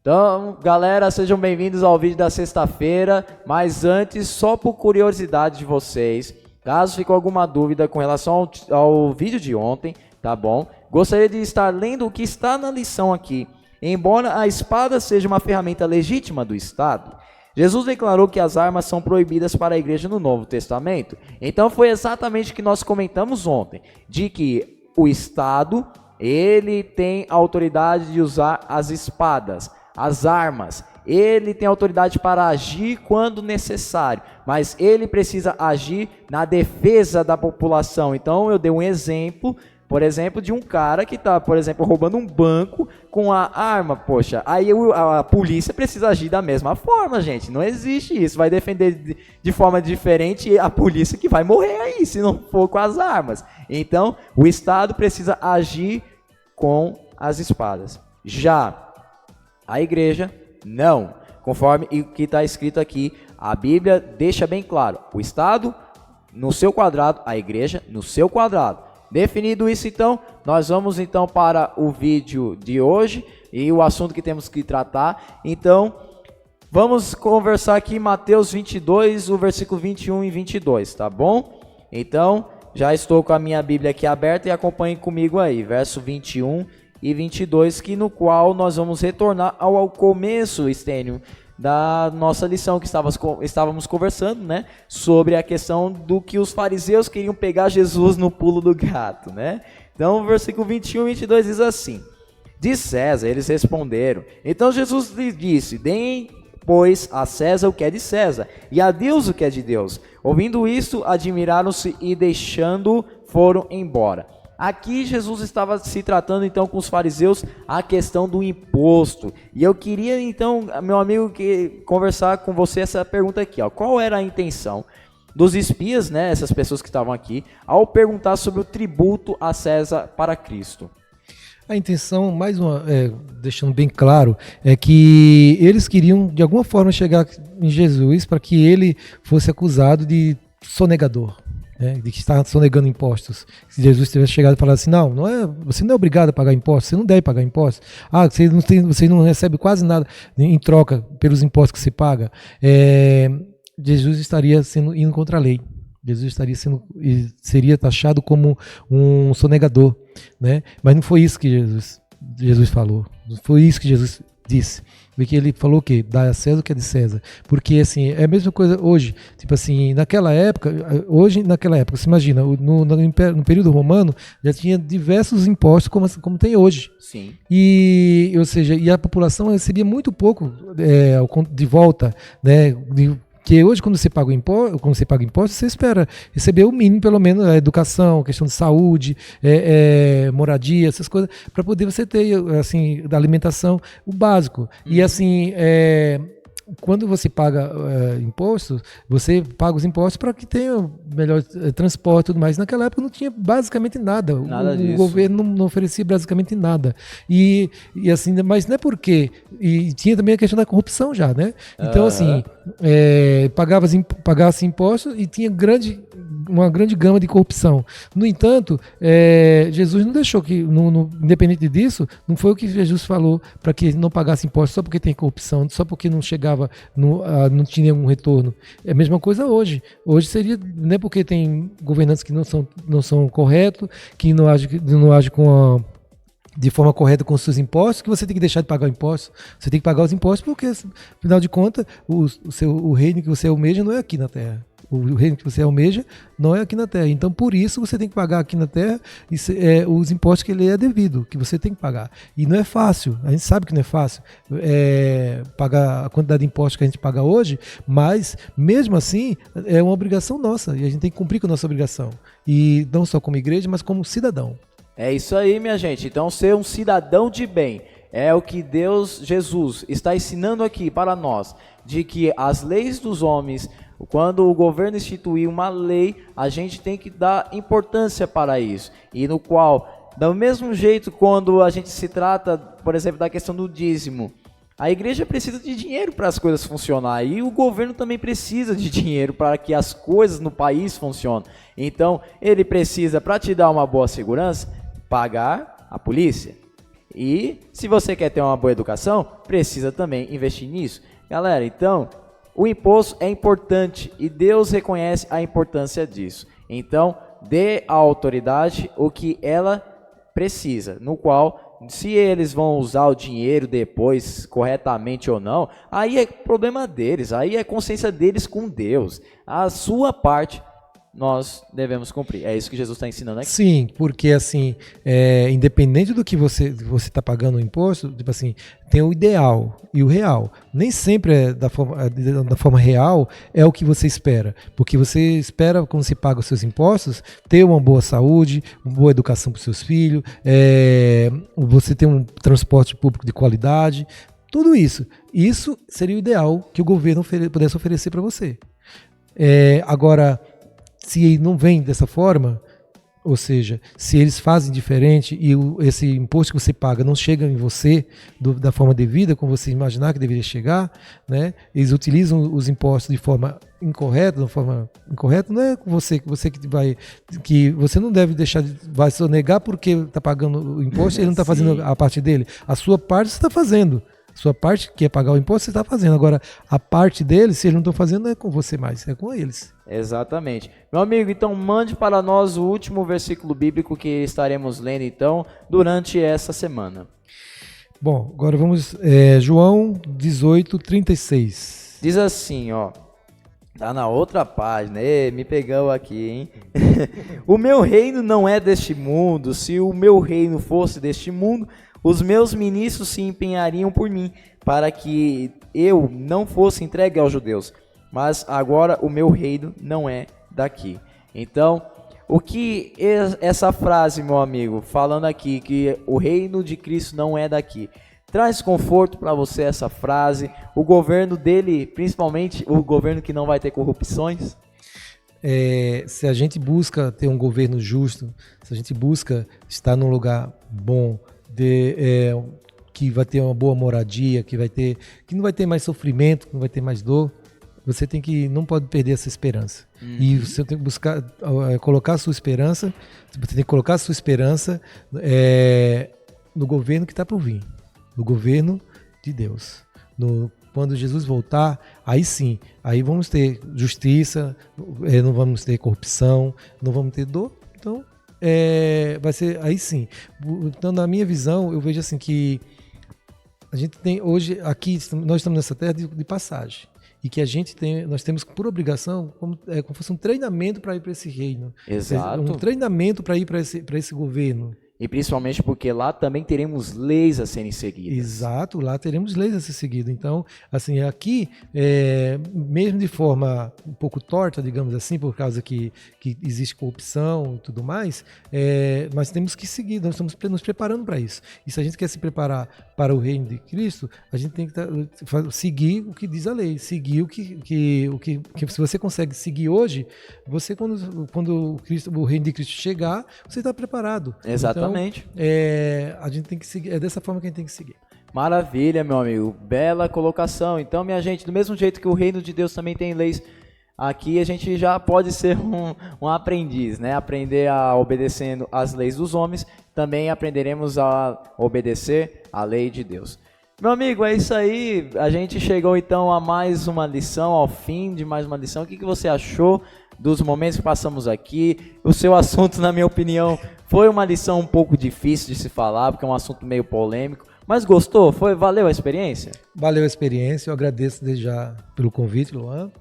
Então, galera, sejam bem-vindos ao vídeo da sexta-feira, mas antes, só por curiosidade de vocês, caso ficou alguma dúvida com relação ao vídeo de ontem, tá bom? Gostaria de estar lendo o que está na lição aqui. Embora a espada seja uma ferramenta legítima do Estado, Jesus declarou que as armas são proibidas para a igreja no Novo Testamento. Então foi exatamente o que nós comentamos ontem, de que o Estado, ele tem a autoridade de usar as espadas, as armas, ele tem autoridade para agir quando necessário, mas ele precisa agir na defesa da população. Então eu dei um exemplo, por exemplo, de um cara que está, por exemplo, roubando um banco com a arma, poxa, aí a polícia precisa agir da mesma forma, gente, não existe isso, vai defender de forma diferente a polícia que vai morrer aí, se não for com as armas. Então, o Estado precisa agir com as espadas. Já a igreja, não. Conforme o que está escrito aqui, a Bíblia deixa bem claro, o Estado no seu quadrado, a igreja no seu quadrado. Definido isso, então, nós vamos então para o vídeo de hoje e o assunto que temos que tratar. Então, vamos conversar aqui Mateus 22, o versículo 21 e 22, tá bom? Então, já estou com a minha Bíblia aqui aberta e acompanhem comigo aí, verso 21 e 22, que no qual nós vamos retornar ao começo, Estênio, da nossa lição que estávamos conversando, né, sobre a questão do que os fariseus queriam pegar Jesus no pulo do gato, né? Então, o versículo 21 e 22 diz assim: de César eles responderam. Então Jesus lhes disse: deem, pois, a César o que é de César, e a Deus o que é de Deus. Ouvindo isso, admiraram-se e, deixando, foram embora. Aqui Jesus estava se tratando então com os fariseus a questão do imposto. E eu queria então, meu amigo, conversar com você essa pergunta aqui, ó. Qual era a intenção dos espias, né, essas pessoas que estavam aqui, ao perguntar sobre o tributo a César para Cristo? A intenção, deixando bem claro, é que eles queriam de alguma forma chegar em Jesus para que ele fosse acusado de sonegador. De que está sonegando impostos. Se Jesus tivesse chegado e falado assim, você não é obrigado a pagar impostos, você não deve pagar impostos, você não recebe quase nada em troca pelos impostos que você paga, Jesus estaria indo contra a lei. Jesus seria taxado como um sonegador, né? Mas não foi isso que Jesus falou, não foi isso que Jesus disse. Porque ele falou o quê? Dá a César o que é de César. Porque assim, é a mesma coisa hoje. Tipo assim, naquela época, você imagina, no período romano, já tinha diversos impostos como tem hoje. Sim. E a população recebia muito pouco de volta, né? Porque hoje, quando você paga imposto, você espera receber o mínimo, pelo menos, a educação, questão de saúde, moradia, essas coisas, para poder você ter, assim, da alimentação, o básico. E, assim, quando você paga impostos, você paga os impostos para que tenha melhor transporte e tudo mais. Naquela época não tinha basicamente nada. O governo não oferecia basicamente nada. E assim, mas não é porque... E tinha também a questão da corrupção já, né? Então, assim, pagava-se impostos e tinha uma grande gama de corrupção. No entanto, Jesus não deixou que, independente disso, não foi o que Jesus falou para que não pagasse impostos só porque tem corrupção, só porque não chegava, não tinha nenhum retorno. É a mesma coisa hoje. Hoje seria, não é porque tem governantes que não são corretos, que não agem de forma correta com os seus impostos, que você tem que deixar de pagar impostos. Você tem que pagar os impostos porque, afinal de contas, o reino que você almeja não é aqui na Terra. O reino que você almeja não é aqui na Terra. Então, por isso, você tem que pagar aqui na Terra os impostos que ele é devido, que você tem que pagar. E não é fácil. A gente sabe que não é fácil pagar a quantidade de impostos que a gente paga hoje, mas, mesmo assim, é uma obrigação nossa. E a gente tem que cumprir com a nossa obrigação. E não só como igreja, mas como cidadão. É isso aí, minha gente. Então, ser um cidadão de bem é o que Jesus, está ensinando aqui para nós, de que as leis dos homens, quando o governo instituir uma lei, a gente tem que dar importância para isso. E no qual, do mesmo jeito, quando a gente se trata, por exemplo, da questão do dízimo, a igreja precisa de dinheiro para as coisas funcionarem, e o governo também precisa de dinheiro para que as coisas no país funcionem. Então, ele precisa, para te dar uma boa segurança, pagar a polícia. E se você quer ter uma boa educação, precisa também investir nisso. Galera, então, o imposto é importante e Deus reconhece a importância disso. Então, dê à autoridade o que ela precisa, no qual, se eles vão usar o dinheiro depois corretamente ou não, aí é problema deles, aí é consciência deles com Deus. A sua parte nós devemos cumprir. É isso que Jesus está ensinando aqui. Sim, porque assim, independente do que você está pagando o imposto, tipo assim, tem o ideal e o real. Nem sempre da forma real é o que você espera. Porque você espera, quando você paga os seus impostos, ter uma boa saúde, uma boa educação para os seus filhos, você ter um transporte público de qualidade, tudo isso. Isso seria o ideal que o governo pudesse oferecer para você. Agora, se não vem dessa forma, ou seja, se eles fazem diferente e esse imposto que você paga não chega em você da forma devida, como você imaginar que deveria chegar, né? Eles utilizam os impostos de forma incorreta, não é você que você não deve deixar vai sonegar porque está pagando o imposto e ele não está fazendo a parte dele. A sua parte você está fazendo. Sua parte, que é pagar o imposto, você está fazendo. Agora, a parte deles, se eles não estão fazendo, não é com você mais, é com eles. Exatamente. Meu amigo, então mande para nós o último versículo bíblico que estaremos lendo, então, durante essa semana. Bom, agora vamos, João 18:36. Diz assim, ó. Tá na outra página, me pegou aqui, hein? O meu reino não é deste mundo. Se o meu reino fosse deste mundo, os meus ministros se empenhariam por mim, para que eu não fosse entregue aos judeus. Mas agora o meu reino não é daqui. Então, o que essa frase, meu amigo, falando aqui, que o reino de Cristo não é daqui, traz conforto para você essa frase? O governo dele, principalmente o governo que não vai ter corrupções? Se a gente busca ter um governo justo, se a gente busca estar num lugar bom, que vai ter uma boa moradia, que não vai ter mais sofrimento, que não vai ter mais dor, você não pode perder essa esperança. E você tem que buscar colocar a sua esperança, você tem que colocar a sua esperança no governo que está por vir, no governo de Deus. Quando Jesus voltar, aí sim, aí vamos ter justiça, não vamos ter corrupção, não vamos ter dor. Então, vai ser aí sim. Então, na minha visão, eu vejo assim que a gente tem hoje aqui, nós estamos nessa terra de passagem, e que nós temos por obrigação como se fosse um treinamento para ir para esse reino. Exato. Um treinamento para ir para esse governo. E principalmente porque lá também teremos leis a serem seguidas. Exato, lá teremos leis a ser seguidas. Então, assim, aqui, mesmo de forma um pouco torta, digamos assim, por causa que existe corrupção e tudo mais, nós temos que seguir, nós estamos nos preparando para isso. E se a gente quer se preparar para o reino de Cristo, a gente tem que seguir o que diz a lei, seguir o que se você consegue seguir hoje, você quando o reino de Cristo chegar, você está preparado. Exatamente. Então, a gente tem que seguir, é dessa forma que a gente tem que seguir. Maravilha, meu amigo. Bela colocação. Então, minha gente, do mesmo jeito que o reino de Deus também tem leis, aqui a gente já pode ser um aprendiz, né? Aprender a obedecendo as leis dos homens, também aprenderemos a obedecer a lei de Deus. Meu amigo, é isso aí. A gente chegou então a mais uma lição, ao fim de mais uma lição. O que você achou dos momentos que passamos aqui? O seu assunto, na minha opinião, foi uma lição um pouco difícil de se falar, porque é um assunto meio polêmico. Mas gostou? Valeu a experiência? Valeu a experiência. Eu agradeço desde já pelo convite, Luan.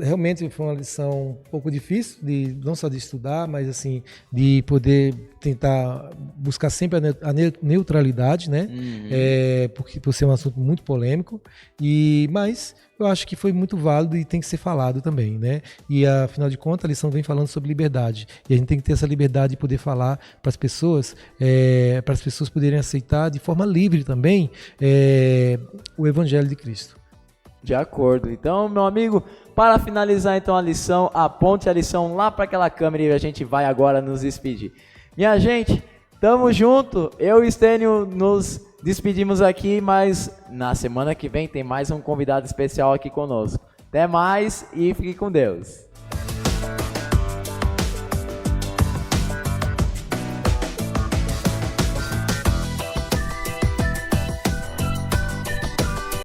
Realmente foi uma lição um pouco difícil, não só de estudar, mas assim, de poder tentar buscar sempre a neutralidade, né? Porque por ser um assunto muito polêmico, mas eu acho que foi muito válido e tem que ser falado também, né? E afinal de contas a lição vem falando sobre liberdade, e a gente tem que ter essa liberdade de poder falar para as pessoas poderem aceitar de forma livre também o Evangelho de Cristo. De acordo. Então, meu amigo, para finalizar então a lição, aponte a lição lá para aquela câmera e a gente vai agora nos despedir. Minha gente, tamo junto. Eu e Stênio nos despedimos aqui, mas na semana que vem tem mais um convidado especial aqui conosco. Até mais e fique com Deus.